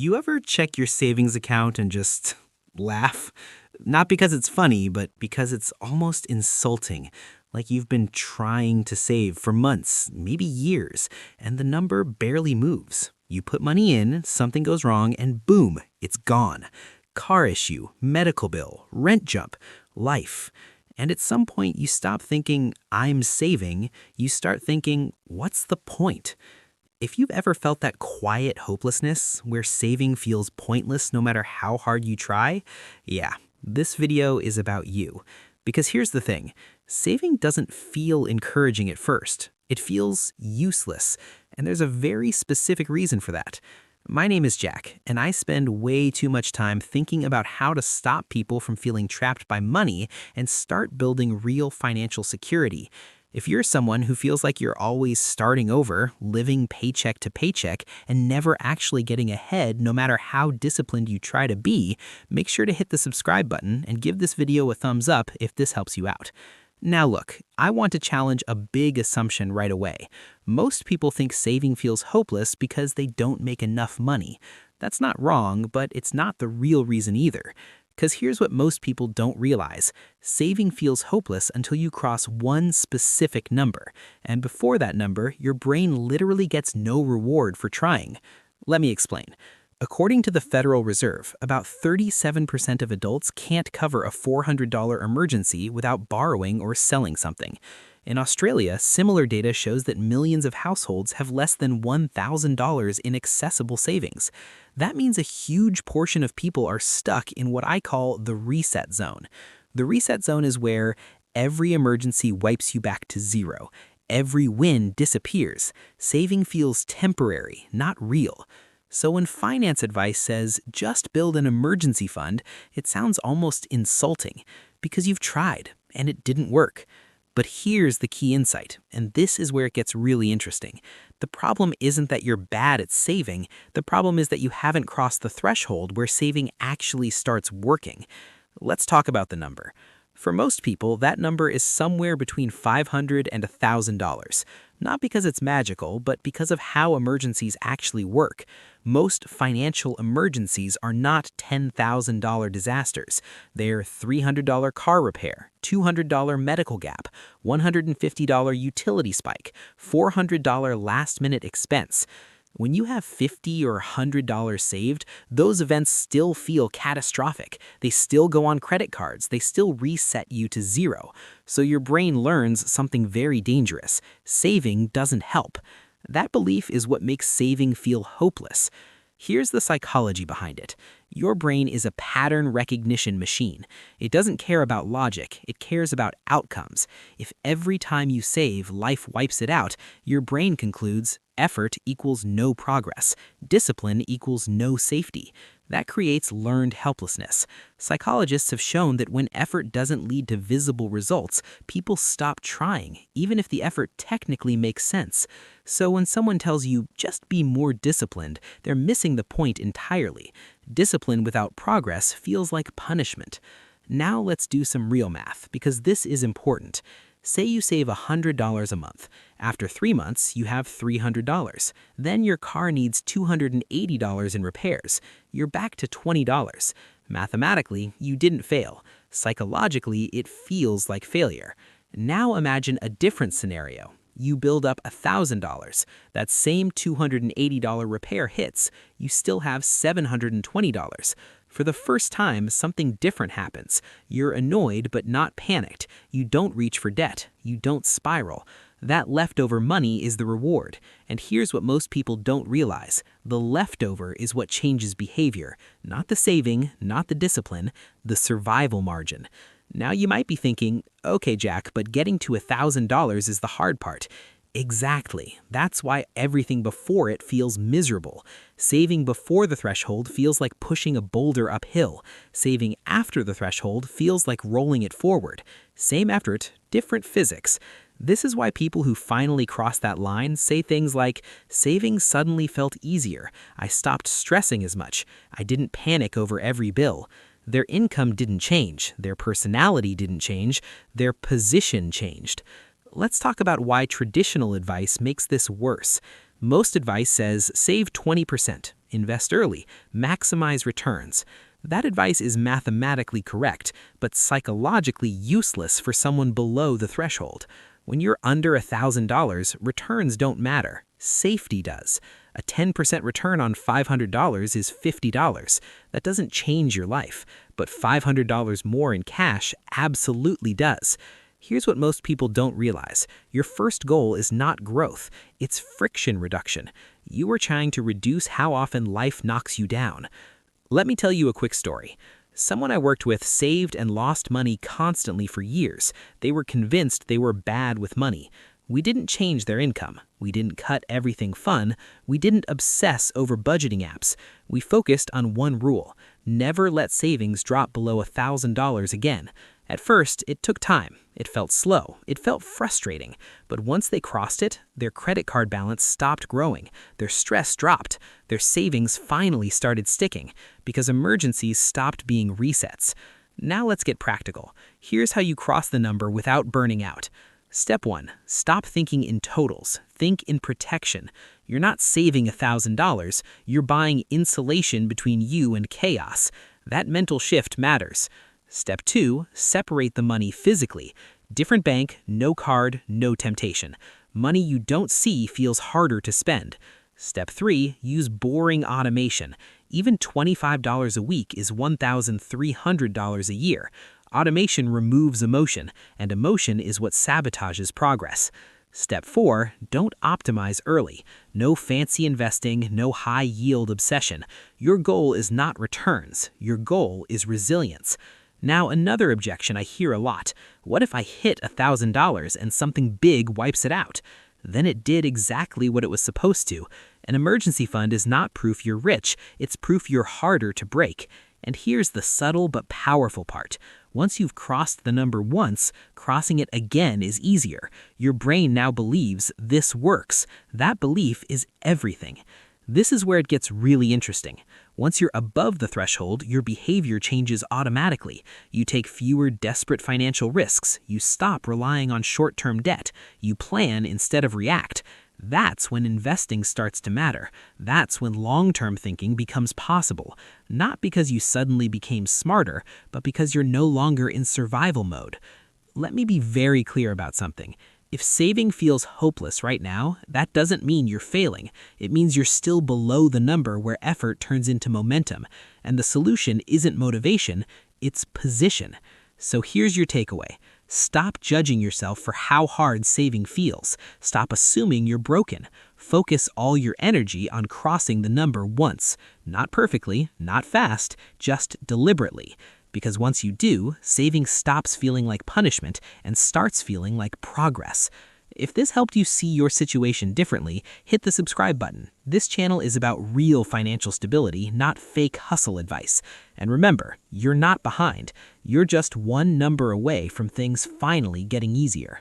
You ever check your savings account and just laugh? Not because it's funny, but because it's almost insulting. Like you've been trying to save for months, maybe years, and the number barely moves. You put money in, something goes wrong, and boom, it's gone. Car issue, medical bill, rent jump, life. And at some point, you stop thinking, I'm saving. You start thinking, what's the point? If you've ever felt that quiet hopelessness where saving feels pointless no matter how hard you try, yeah, this video is about you. Because here's the thing, saving doesn't feel encouraging at first. It feels useless, and there's a very specific reason for that. My name is Jack, and I spend way too much time thinking about how to stop people from feeling trapped by money and start building real financial security. If you're someone who feels like you're always starting over, living paycheck to paycheck, and never actually getting ahead no matter how disciplined you try to be, make sure to hit the subscribe button and give this video a thumbs up if this helps you out. Now look, I want to challenge a big assumption right away. Most people think saving feels hopeless because they don't make enough money. That's not wrong, but it's not the real reason either. Because here's what most people don't realize. Saving feels hopeless until you cross one specific number. And before that number, your brain literally gets no reward for trying. Let me explain. According to the Federal Reserve, about 37% of adults can't cover a $400 emergency without borrowing or selling something. In Australia, similar data shows that millions of households have less than $1,000 in accessible savings. That means a huge portion of people are stuck in what I call the reset zone. The reset zone is where every emergency wipes you back to zero. Every win disappears. Saving feels temporary, not real. So when finance advice says, just build an emergency fund, it sounds almost insulting because you've tried and it didn't work. But here's the key insight, and this is where it gets really interesting. The problem isn't that you're bad at saving. The problem is that you haven't crossed the threshold where saving actually starts working. Let's talk about the number. For most people, that number is somewhere between $500 and $1,000. Not because it's magical, but because of how emergencies actually work. Most financial emergencies are not $10,000 disasters. They're $300 car repair, $200 medical gap, $150 utility spike, $400 last-minute expense. When you have $50 or $100 saved, those events still feel catastrophic. They still go on credit cards. They still reset you to zero. So your brain learns something very dangerous. Saving doesn't help. That belief is what makes saving feel hopeless. Here's the psychology behind it. Your brain is a pattern recognition machine. It doesn't care about logic, it cares about outcomes. If every time you save, life wipes it out, your brain concludes effort equals no progress, discipline equals no safety. That creates learned helplessness. Psychologists have shown that when effort doesn't lead to visible results, people stop trying, even if the effort technically makes sense. So when someone tells you, just be more disciplined, they're missing the point entirely. Discipline without progress feels like punishment. Now let's do some real math, because this is important. Say you save $100 a month. After 3 months, you have $300. Then your car needs $280 in repairs. You're back to $20. Mathematically, you didn't fail. Psychologically, it feels like failure. Now imagine a different scenario. You build up $1,000. That same $280 repair hits. You still have $720. For the first time, something different happens. You're annoyed but not panicked. You don't reach for debt. You don't spiral. That leftover money is the reward. And here's what most people don't realize. The leftover is what changes behavior. Not the saving, not the discipline, the survival margin. Now you might be thinking, okay, Jack, but getting to $1,000 is the hard part. Exactly. That's why everything before it feels miserable. Saving before the threshold feels like pushing a boulder uphill. Saving after the threshold feels like rolling it forward. Same effort, different physics. This is why people who finally cross that line say things like, saving suddenly felt easier. I stopped stressing as much. I didn't panic over every bill. Their income didn't change. Their personality didn't change. Their position changed. Let's talk about why traditional advice makes this worse. Most advice says save 20%. invest early, maximize returns. That advice is mathematically correct, but psychologically useless for someone below the threshold. When you're under $1,000, returns don't matter. Safety does. A 10% return on $500 is $50. That doesn't change your life, but $500 more in cash absolutely does. Here's what most people don't realize. Your first goal is not growth, it's friction reduction. You are trying to reduce how often life knocks you down. Let me tell you a quick story. Someone I worked with saved and lost money constantly for years. They were convinced they were bad with money. We didn't change their income. We didn't cut everything fun. We didn't obsess over budgeting apps. We focused on one rule: never let savings drop below $1,000 again. At first, it took time. It felt slow. It felt frustrating. But once they crossed it, their credit card balance stopped growing. Their stress dropped. Their savings finally started sticking because emergencies stopped being resets. Now let's get practical. Here's how you cross the number without burning out. Step 1. Stop thinking in totals. Think in protection. You're not saving $1,000. You're buying insulation between you and chaos. That mental shift matters. Step 2. Separate the money physically. Different bank, no card, no temptation. Money you don't see feels harder to spend. Step 3. Use boring automation. Even $25 a week is $1,300 a year. Automation removes emotion, and emotion is what sabotages progress. Step 4. Don't optimize early. No fancy investing, no high-yield obsession. Your goal is not returns. Your goal is resilience. Now, another objection I hear a lot. What if I hit $1,000 and something big wipes it out? Then it did exactly what it was supposed to. An emergency fund is not proof you're rich. It's proof you're harder to break. And here's the subtle but powerful part. Once you've crossed the number once, crossing it again is easier. Your brain now believes this works. That belief is everything. This is where it gets really interesting. Once you're above the threshold, your behavior changes automatically. You take fewer desperate financial risks. You stop relying on short-term debt. You plan instead of react. That's when investing starts to matter. That's when long-term thinking becomes possible. Not because you suddenly became smarter, but because you're no longer in survival mode. Let me be very clear about something. If saving feels hopeless right now, that doesn't mean you're failing. It means you're still below the number where effort turns into momentum. And the solution isn't motivation, it's position. So here's your takeaway. Stop judging yourself for how hard saving feels. Stop assuming you're broken. Focus all your energy on crossing the number once. Not perfectly, not fast, just deliberately. Because once you do, saving stops feeling like punishment and starts feeling like progress. If this helped you see your situation differently, hit the subscribe button. This channel is about real financial stability, not fake hustle advice. And remember, you're not behind. You're just one number away from things finally getting easier.